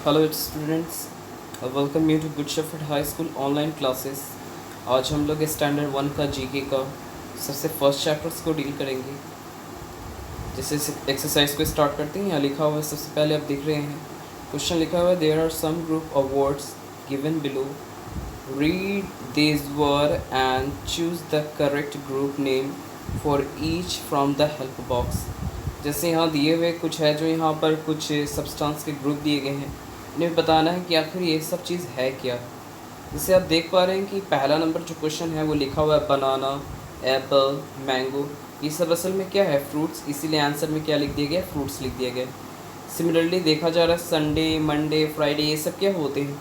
Hello students, welcome you to good shepherd high school online classes. आज हम लोग standard 1 का जीके का सबसे फर्स्ट चैप्टर्स को डील करेंगे। जैसे एक्सरसाइज को स्टार्ट करते हैं, यहाँ लिखा हुआ है, सबसे पहले आप देख रहे हैं क्वेश्चन लिखा हुआ है, there are some group of words given below, read this word and choose the correct group name for each from the help box. जैसे यहाँ दिए हुए कुछ है, जो यहाँ पर कुछ सब्सटेंस के ग्रुप दिए गए हैं, इन्हें बताना है कि आखिर ये सब चीज़ है क्या। जैसे आप देख पा रहे हैं कि पहला नंबर जो क्वेश्चन है वो लिखा हुआ है बनाना, एप्पल, मैंगो। ये सब असल में क्या है? फ्रूट्स। इसीलिए आंसर में क्या लिख दिया गया? फ्रूट्स लिख दिया गया। सिमिलरली देखा जा रहा है संडे, मंडे, फ्राइडे, ये सब क्या होते हैं?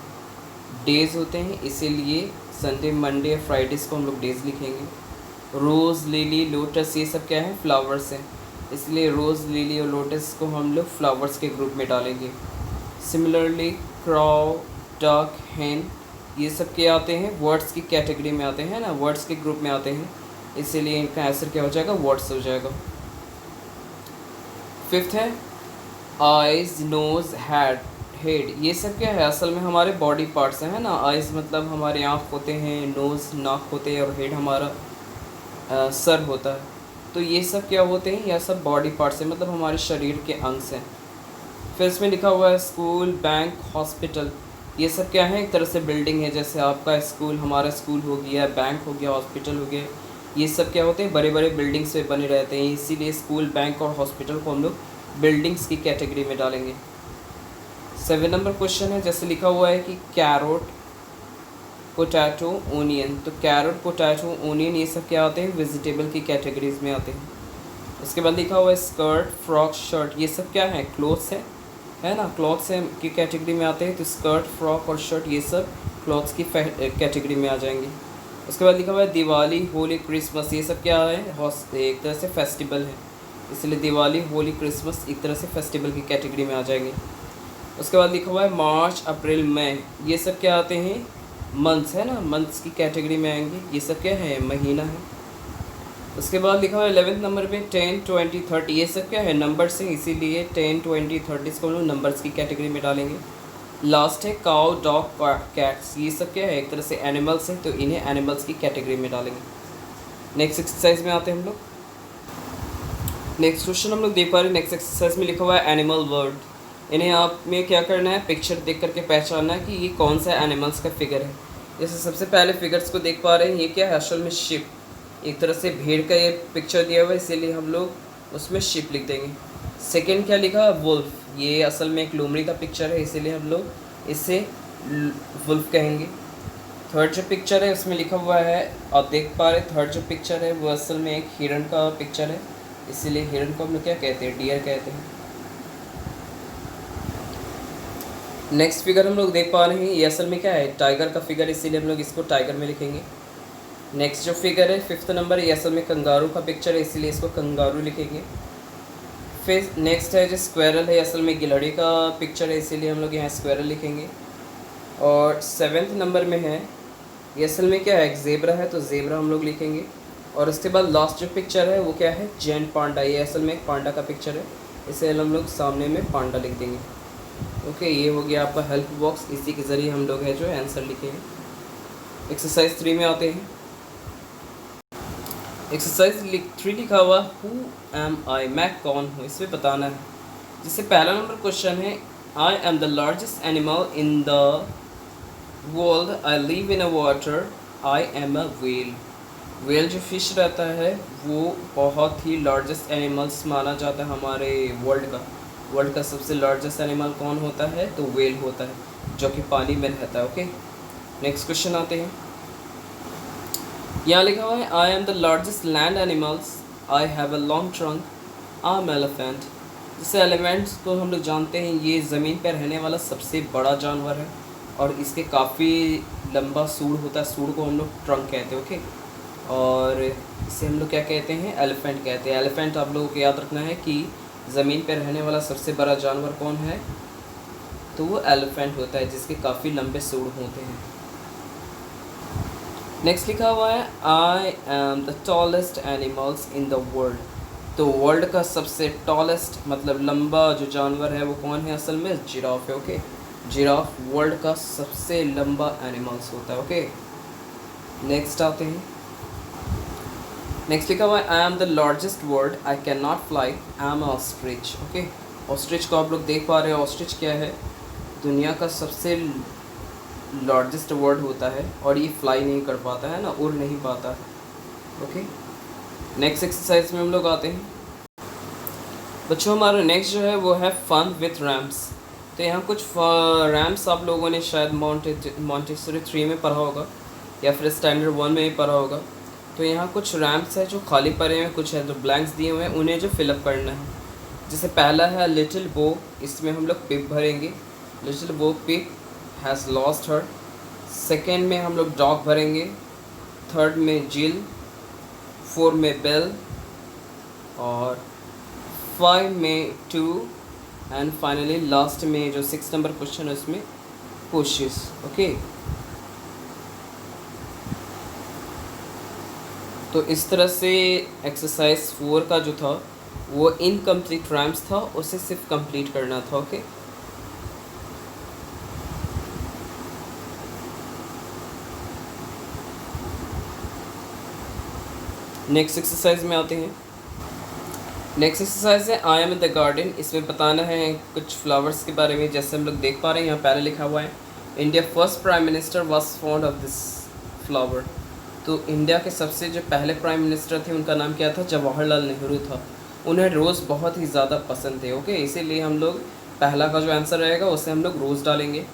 डेज़ होते हैं, इसीलिए संडे, मंडे, फ्राइडेज़ को हम लोग डेज़ लिखेंगे। रोज़, लिली, लोटस, ये सब क्या है? फ्लावर्स हैं, इसलिए रोज़, लिली और लोटस को हम लोग फ्लावर्स के ग्रुप में डालेंगे। सिमिलरली क्रॉव, डक, हैन, ये सब क्या आते हैं? वर्ड्स की कैटेगरी में आते हैं ना, वर्ड्स के ग्रुप में आते हैं, इसीलिए इनका आंसर क्या हो जाएगा? वर्ड्स हो जाएगा। फिफ्थ है आइज़, नोज़, हेड, ये सब क्या है? असल में हमारे बॉडी पार्ट्स हैं, है ना। आइज़ मतलब हमारे आँख होते हैं, नोज़ नाक होते हैं, और हेड हमारा सर होता है। तो ये सब क्या होते हैं? यह सब बॉडी पार्ट्स हैं, मतलब हमारे शरीर के अंग हैं। फिर इसमें लिखा हुआ है स्कूल, बैंक, हॉस्पिटल, ये सब क्या है? एक तरह से बिल्डिंग है। जैसे आपका स्कूल, हमारा स्कूल हो गया, बैंक हो गया, हॉस्पिटल हो गया, ये सब क्या होते हैं? बड़े बड़े बिल्डिंग्स में बने रहते हैं, इसीलिए स्कूल, बैंक और हॉस्पिटल को हम लोग बिल्डिंग्स की कैटेगरी में डालेंगे। 7 नंबर क्वेश्चन है, जैसे लिखा हुआ है कि कैरोट, पोटैटो, ओनियन। तो कैरोट, पोटैटो, ओनियन, ये सब क्या आते हैं? वेजिटेबल की कैटेगरीज में आते हैं। उसके बाद लिखा हुआ है स्कर्ट, फ्रॉक, शर्ट, ये सब क्या है? क्लोथ्स है ना, क्लॉथ्स की कैटेगरी में आते हैं। तो स्कर्ट, फ्रॉक और शर्ट ये सब क्लॉथ्स की कैटेगरी में आ जाएंगे। उसके बाद लिखा हुआ है दिवाली, होली, क्रिसमस, ये सब क्या है? एक तरह से फेस्टिवल है, इसलिए दिवाली, होली, क्रिसमस एक तरह से फेस्टिवल की कैटेगरी में आ जाएंगे। उसके बाद लिखा हुआ है मार्च, अप्रैल, मई, ये सब क्या आते हैं? मंथ्स, है ना, मंथ्स की कैटेगरी में आएंगे। ये सब क्या है? महीना है। उसके बाद लिखा हुआ है 11th नंबर पे 10, 20, 30, ये सब क्या है? नंबर्स हैं, इसीलिए 10, 20, 30 को हम लोग नंबर्स की कैटेगरी में डालेंगे। लास्ट है काउ, डॉग, कैट्स, ये सब क्या है? एक तरह से एनिमल्स हैं, तो इन्हें एनिमल्स की कैटेगरी में डालेंगे। नेक्स्ट एक्सरसाइज में आते हैं हम लोग। नेक्स्ट क्वेश्चन हम लोग देख पा रहे हैं। नेक्स्ट एक्सरसाइज में लिखा हुआ है एनिमल वर्ड। इन्हें आप में क्या करना है? पिक्चर देख करके पहचानना है कि ये कौन सा एनिमल्स का फिगर है। जैसे सबसे पहले फिगर्स को देख पा रहे हैं, ये क्या है? असल में शिप, एक तरह से भेड़ का ये पिक्चर दिया हुआ है, इसीलिए हम लोग उसमें शिप लिख देंगे। सेकंड क्या लिखा है? वुल्फ, ये असल में एक लोमड़ी का पिक्चर है, इसीलिए हम लोग इसे वुल्फ कहेंगे। थर्ड जो पिक्चर है उसमें लिखा हुआ है, आप देख पा रहे, थर्ड जो पिक्चर है वो असल में एक हिरण का पिक्चर है, इसीलिए हिरण को हम लोग क्या कहते हैं? डियर कहते हैं। नेक्स्ट फिगर हम लोग देख पा रहे हैं, ये असल में क्या है? टाइगर का फिगर, इसीलिए हम लोग इसको टाइगर में लिखेंगे। नेक्स्ट जो फिगर है 5th नंबर, ये असल में कंगारू का पिक्चर है, इसीलिए इसको कंगारू लिखेंगे। फिर नेक्स्ट है जो स्क्वायरल है, असल में गिलहरी का पिक्चर है, इसीलिए हम लोग यहाँ स्क्वायरल लिखेंगे। और 7th नंबर में है, ये असल में क्या है? एक ज़ेब्रा है, तो ज़ेब्रा हम लोग लिखेंगे। और उसके बाद लास्ट जो पिक्चर है वो क्या है? जैंट पांडा, ये असल में एक पांडा का पिक्चर है, इसे हम लोग सामने में पांडा लिख देंगे। ओके, ये हो गया आपका हेल्प बॉक्स, इसी के ज़रिए हम लोग है जो आंसर लिखेंगे। एक्सरसाइज 3 में आते हैं। एक्सरसाइज 3 लिखा हुआ हु एम आई, मैं कौन हूँ, इसमें बताना है। जिससे पहला नंबर क्वेश्चन है I am the largest animal in the world, I live in a water, I am a whale. Whale जो फिश रहता है वो बहुत ही लार्जेस्ट एनिमल्स माना जाता है हमारे वर्ल्ड का सबसे लार्जेस्ट एनिमल कौन होता है? तो व्हेल होता है, जो कि पानी में रहता है। ओके, नेक्स्ट क्वेश्चन आते हैं। यहाँ लिखा हुआ है I am the largest land animals, I have a long trunk, I am elephant. जैसे एलिफेंट्स को हम लोग जानते हैं, ये ज़मीन पर रहने वाला सबसे बड़ा जानवर है, और इसके काफ़ी लंबा सूंड होता है, सूंड को हम लोग ट्रंक कहते हैं। ओके, और इसे हम लोग क्या कहते हैं? एलिफेंट कहते हैं। एलिफेंट आप लोगों को याद रखना है कि ज़मीन पर रहने वाला सबसे बड़ा जानवर कौन है? तो वो एलिफेंट होता है, जिसके काफ़ी लंबे सूंड होते हैं। नेक्स्ट लिखा हुआ है I am the tallest animals in the world. तो वर्ल्ड का सबसे टॉलेस्ट मतलब लंबा जो जानवर है वो कौन है? असल में जिराफ है। ओके, जिराफ वर्ल्ड का सबसे लंबा एनिमल्स होता है। ओके, नेक्स्ट आते हैं। नेक्स्ट लिखा हुआ है I am the largest word I can not fly, I am ostrich. Okay, ostrich को आप लोग देख पा रहे हो, ऑस्ट्रिच क्या है, दुनिया का सबसे लार्जेस्ट वर्ड होता है और ये फ्लाई नहीं कर पाता है ना, उड़ नहीं पाता है। ओके, नेक्स्ट एक्सरसाइज में हम लोग आते हैं। बच्चों हमारा नेक्स्ट जो है वो है फन विथ रैम्स। तो यहाँ कुछ रैम्स आप लोगों ने शायद मॉन्टेसरी 3 में पढ़ा होगा या फिर स्टैंडर्ड 1 में भी पढ़ा होगा। तो यहाँ कुछ रैम्स है जो खाली पड़े हैं, कुछ है जो ब्लैंक्स दिए हुए हैं, उन्हें जो फिलअप करना है। जैसे पहला है लिटिल बो, इसमें हम लोग पिप भरेंगे, लिटिल बो पिप हैज़ लॉस्ट हर। सेकेंड में हम लोग डॉग भरेंगे, थर्ड में जिल, 4 में बेल और 5 में 2 एंड फाइनली लास्ट में जो 6 नंबर क्वेश्चन है उसमें पुशेस। ओके, तो इस तरह से एक्सरसाइज 4 का जो था वो इनकम्प्लीट रैम्स था, उसे सिर्फ कंप्लीट करना था। ओके, नेक्स्ट एक्सरसाइज में आते हैं। नेक्स्ट एक्सरसाइज है I am in the garden. इसमें बताना है कुछ फ्लावर्स के बारे में। जैसे हम लोग देख पा रहे हैं यहाँ पहले लिखा हुआ है India first prime minister was fond of this flower. तो इंडिया के सबसे जो पहले प्राइम मिनिस्टर थे उनका नाम क्या था, जवाहरलाल नेहरू था। उन्हें रोज़ बहुत ही ज़्यादा पसंद थे। ओके, इसीलिए हम लोग पहला का जो आंसर रहेगा उसे हम लोग रोज़ डालेंगे।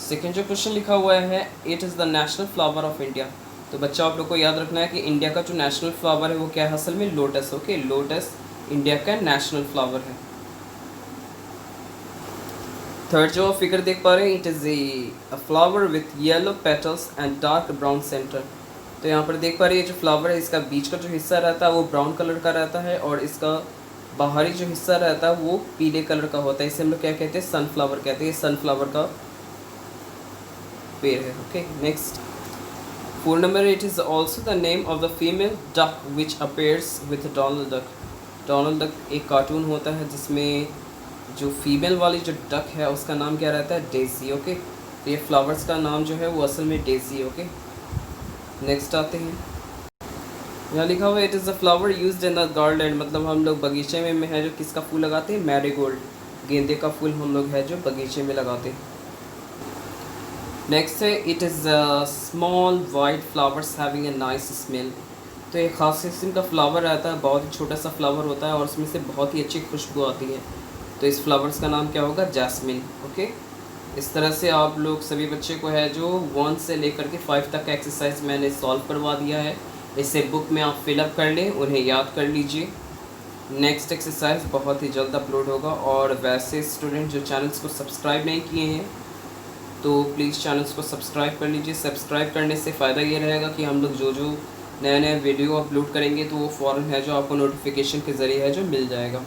सेकेंड जो क्वेश्चन लिखा हुआ है it is the national flower of India. तो बच्चा आप लोग को याद रखना है कि इंडिया का जो नेशनल फ्लावर है वो क्या है, असल में लोटस। ओके, लोटस इंडिया का नेशनल फ्लावर है। थर्ड जो फिगर देख पा रहे हैं it is a flower with yellow petals and dark brown centre. तो यहाँ पर देख पा रही है जो फ्लावर है इसका बीच का जो हिस्सा रहता है वो ब्राउन कलर का रहता है और इसका बाहरी जो हिस्सा रहता है वो पीले कलर का होता है। इसे हम लोग क्या कहते हैं, सनफ्लावर कहते हैं। सनफ्लावर का पेड़ है। Okay, next 4 number it is also the name of the female duck which appears with Donald duck. Donald duck एक कार्टून होता है जिसमें जो फीमेल वाली जो डक है उसका नाम क्या रहता है, डेजी। ओके, तो ये फ्लावर्स का नाम जो है वो असल में डेजी। ओके, नेक्स्ट आते हैं। यहाँ लिखा हुआ है it is a flower used in the garden. मतलब हम लोग बगीचे में है जो किसका फूल लगाते हैं, मैरीगोल्ड, गेंदे का फूल हम लोग है जो बगीचे में लगाते हैं। नेक्स्ट है it is small white flowers having a nice smell. तो एक ख़ास किस्म का फ्लावर रहता है, बहुत ही छोटा सा फ्लावर होता है और उसमें से बहुत ही अच्छी खुशबू आती है। तो इस फ्लावर्स का नाम क्या होगा, जैस्मिन। ओके, इस तरह से आप लोग सभी बच्चे को है जो 1 से लेकर के 5 तक का एक्सरसाइज मैंने सॉल्व करवा दिया है। इसे बुक में आप फिलअप कर लें, उन्हें याद कर लीजिए। नेक्स्ट एक्सरसाइज बहुत ही जल्द अपलोड होगा। और वैसे स्टूडेंट जो चैनल्स को सब्सक्राइब नहीं किए हैं तो प्लीज़ चैनल्स को सब्सक्राइब कर लीजिए। सब्सक्राइब करने से फ़ायदा ये रहेगा कि हम लोग जो नए नए वीडियो अपलोड करेंगे तो वो फ़ौरन है जो आपको नोटिफिकेशन के ज़रिए है जो मिल जाएगा।